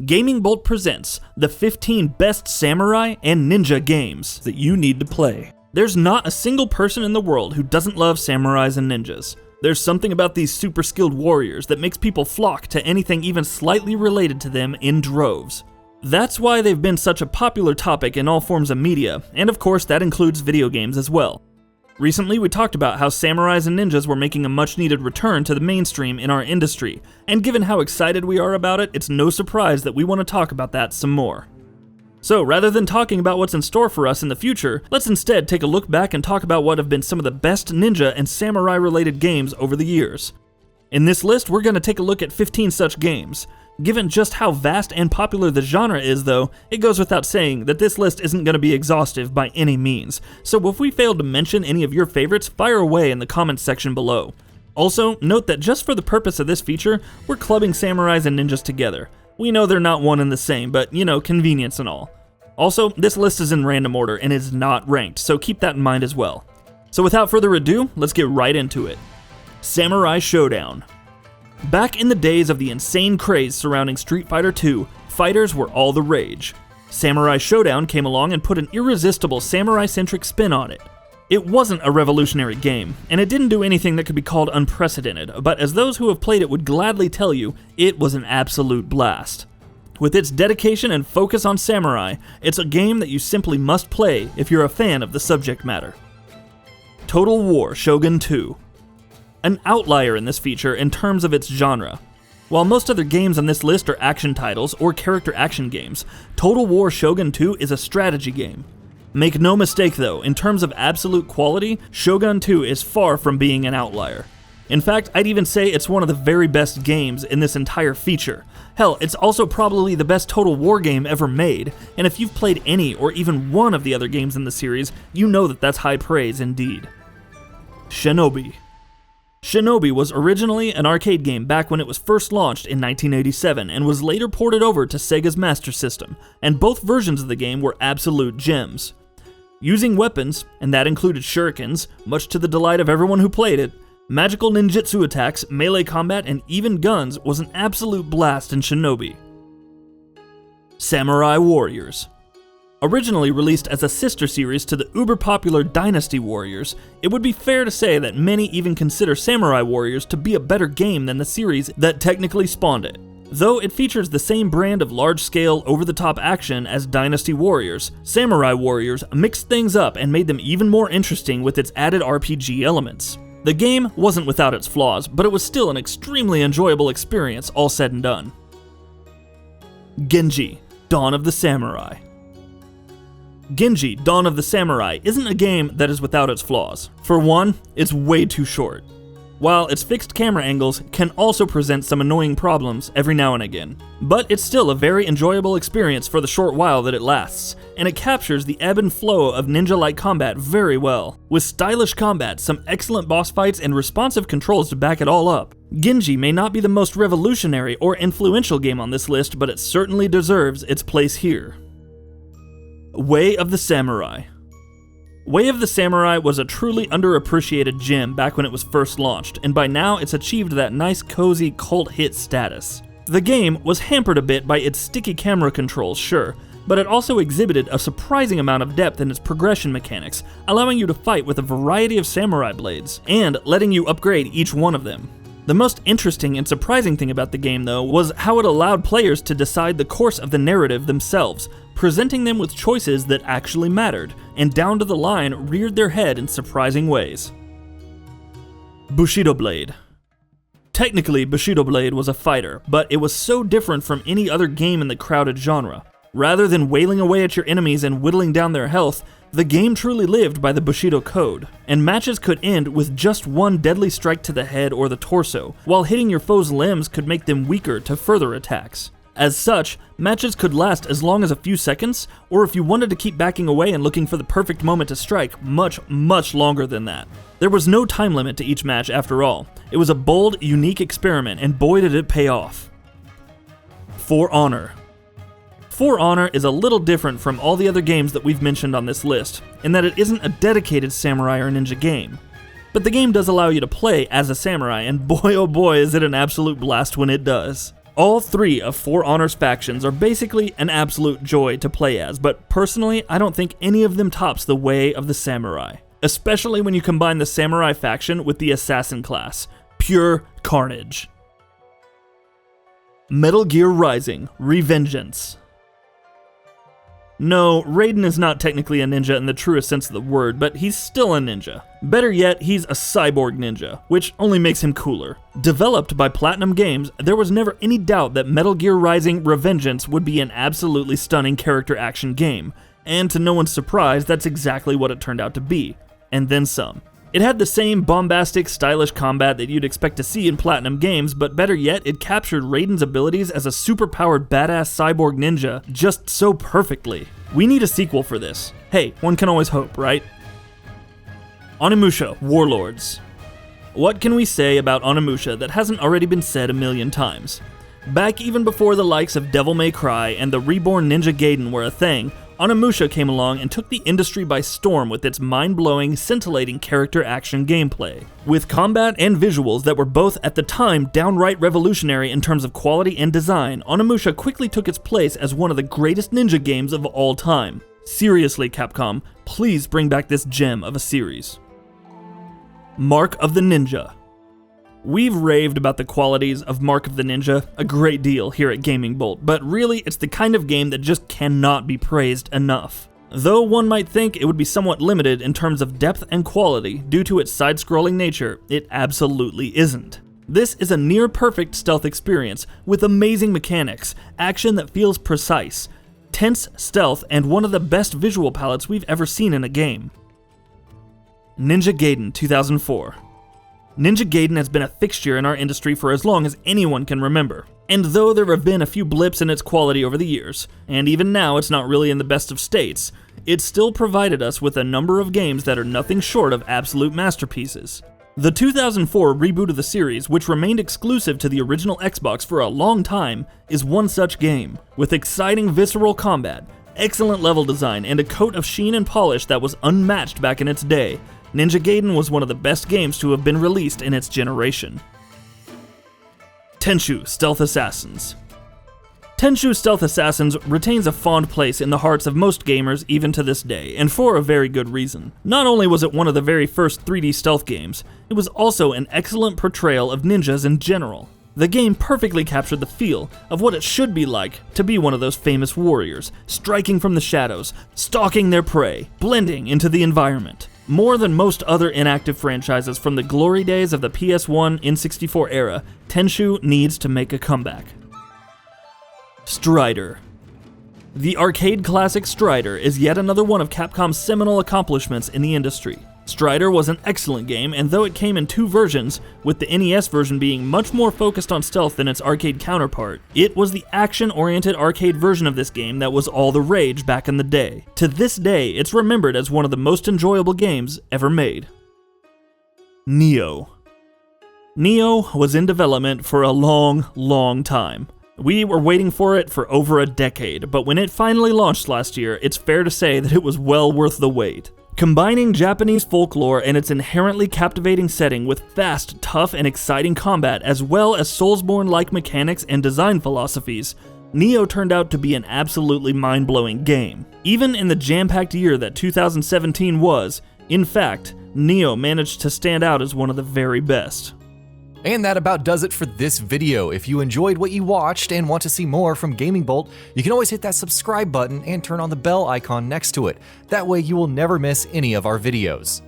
Gaming Bolt presents the 15 best samurai and ninja games that you need to play. There's not a single person in the world who doesn't love samurais and ninjas. There's something about these super skilled warriors that makes people flock to anything even slightly related to them in droves. That's why they've been such a popular topic in all forms of media, and of course that includes video games as well. Recently we talked about how samurais and ninjas were making a much needed return to the mainstream in our industry, and given how excited we are about it, it's no surprise that we want to talk about that some more. So rather than talking about what's in store for us in the future, let's instead take a look back and talk about what have been some of the best ninja and samurai related games over the years. In this list we're going to take a look at 15 such games. Given just how vast and popular the genre is though, it goes without saying that this list isn't going to be exhaustive by any means, so if we failed to mention any of your favorites, fire away in the comments section below. Also, note that just for the purpose of this feature, we're clubbing samurais and ninjas together. We know they're not one and the same, but you know, convenience and all. Also, this list is in random order and is not ranked, so keep that in mind as well. So without further ado, let's get right into it. Samurai SHODOWN. Back in the days of the insane craze surrounding Street Fighter II, fighters were all the rage. Samurai SHODOWN came along and put an irresistible samurai-centric spin on it. It wasn't a revolutionary game, and it didn't do anything that could be called unprecedented, but as those who have played it would gladly tell you, it was an absolute blast. With its dedication and focus on samurai, it's a game that you simply must play if you're a fan of the subject matter. Total War Shogun 2. An outlier in this feature in terms of its genre. While most other games on this list are action titles or character action games, Total War Shogun 2 is a strategy game. Make no mistake though, in terms of absolute quality, Shogun 2 is far from being an outlier. In fact, I'd even say it's one of the very best games in this entire feature. Hell, it's also probably the best Total War game ever made, and if you've played any or even one of the other games in the series, you know that that's high praise indeed. SHINOBI. SHINOBI was originally an arcade game back when it was first launched in 1987 and was later ported over to Sega's Master System, and both versions of the game were absolute gems. Using weapons, and that included shurikens, much to the delight of everyone who played it, magical ninjutsu attacks, melee combat, and even guns was an absolute blast in SHINOBI. Samurai Warriors. Originally released as a sister series to the uber-popular Dynasty Warriors, it would be fair to say that many even consider Samurai Warriors to be a better game than the series that technically spawned it. Though it features the same brand of large-scale, over-the-top action as Dynasty Warriors, Samurai Warriors mixed things up and made them even more interesting with its added RPG elements. The game wasn't without its flaws, but it was still an extremely enjoyable experience all said and done. Genji, Dawn of the Samurai. Genji, Dawn of the Samurai isn't a game that is without its flaws. For one, it's way too short. While its fixed camera angles can also present some annoying problems every now and again. But it's still a very enjoyable experience for the short while that it lasts, and it captures the ebb and flow of ninja-like combat very well. With stylish combat, some excellent boss fights, and responsive controls to back it all up. Genji may not be the most revolutionary or influential game on this list, but it certainly deserves its place here. Way of the Samurai. Way of the Samurai was a truly underappreciated gem back when it was first launched, and by now it's achieved that nice cozy cult hit status. The game was hampered a bit by its sticky camera controls, sure, but it also exhibited a surprising amount of depth in its progression mechanics, allowing you to fight with a variety of samurai blades, and letting you upgrade each one of them. The most interesting and surprising thing about the game, though, was how it allowed players to decide the course of the narrative themselves, presenting them with choices that actually mattered, and down to the line reared their head in surprising ways. Bushido Blade. Technically, Bushido Blade was a fighter, but it was so different from any other game in the crowded genre. Rather than wailing away at your enemies and whittling down their health, the game truly lived by the Bushido code, and matches could end with just one deadly strike to the head or the torso, while hitting your foe's limbs could make them weaker to further attacks. As such, matches could last as long as a few seconds, or if you wanted to keep backing away and looking for the perfect moment to strike, much longer than that. There was no time limit to each match after all. It was a bold, unique experiment, and boy did it pay off. For Honor. For Honor is a little different from all the other games that we've mentioned on this list, in that it isn't a dedicated samurai or ninja game. But the game does allow you to play as a samurai, and boy oh boy is it an absolute blast when it does. All 3 of For Honor's factions are basically an absolute joy to play as, but personally, I don't think any of them tops the Way of the Samurai. Especially when you combine the Samurai faction with the Assassin class. Pure carnage. Metal Gear Rising: Revengeance. No, Raiden is not technically a ninja in the truest sense of the word, but he's still a ninja. Better yet, he's a cyborg ninja, which only makes him cooler. Developed by Platinum Games, there was never any doubt that Metal Gear Rising: Revengeance would be an absolutely stunning character action game, and to no one's surprise, that's exactly what it turned out to be, and then some. It had the same bombastic, stylish combat that you'd expect to see in Platinum Games, but better yet, it captured Raiden's abilities as a superpowered badass cyborg ninja just so perfectly. We need a sequel for this. Hey, one can always hope, right? ONIMUSHA: WARLORDS. What can we say about ONIMUSHA that hasn't already been said a million times? Back even before the likes of Devil May Cry and the reborn Ninja Gaiden were a thing, ONIMUSHA came along and took the industry by storm with its mind-blowing, scintillating character action gameplay. With combat and visuals that were both at the time downright revolutionary in terms of quality and design, ONIMUSHA quickly took its place as one of the greatest ninja games of all time. Seriously, Capcom, please bring back this gem of a series. Mark of the Ninja. We've raved about the qualities of Mark of the Ninja a great deal here at Gaming Bolt, but really it's the kind of game that just cannot be praised enough. Though one might think it would be somewhat limited in terms of depth and quality due to its side-scrolling nature, it absolutely isn't. This is a near-perfect stealth experience with amazing mechanics, action that feels precise, tense stealth, and one of the best visual palettes we've ever seen in a game. Ninja Gaiden 2004. Ninja Gaiden has been a fixture in our industry for as long as anyone can remember. And though there have been a few blips in its quality over the years, and even now it's not really in the best of states, it still provided us with a number of games that are nothing short of absolute masterpieces. The 2004 reboot of the series, which remained exclusive to the original Xbox for a long time, is one such game, with exciting visceral combat, excellent level design, and a coat of sheen and polish that was unmatched back in its day. Ninja Gaiden was one of the best games to have been released in its generation. TENCHU Stealth Assassins. TENCHU Stealth Assassins retains a fond place in the hearts of most gamers even to this day, and for a very good reason. Not only was it one of the very first 3D stealth games, it was also an excellent portrayal of ninjas in general. The game perfectly captured the feel of what it should be like to be one of those famous warriors, striking from the shadows, stalking their prey, blending into the environment. More than most other inactive franchises from the glory days of the PS1 N64 era, TENCHU needs to make a comeback. Strider. The arcade classic Strider is yet another one of Capcom's seminal accomplishments in the industry. Strider was an excellent game, and though it came in 2 versions, with the NES version being much more focused on stealth than its arcade counterpart, it was the action-oriented arcade version of this game that was all the rage back in the day. To this day, it's remembered as one of the most enjoyable games ever made. Nioh. Nioh was in development for a long time. We were waiting for it for over a decade, but when it finally launched last year, it's fair to say that it was well worth the wait. Combining Japanese folklore and its inherently captivating setting with fast, tough, and exciting combat, as well as Soulsborne-like mechanics and design philosophies, Nioh turned out to be an absolutely mind-blowing game. Even in the jam-packed year that 2017 was, in fact, Nioh managed to stand out as one of the very best. And that about does it for this video. If you enjoyed what you watched and want to see more from Gaming Bolt, you can always hit that subscribe button and turn on the bell icon next to it. That way you will never miss any of our videos.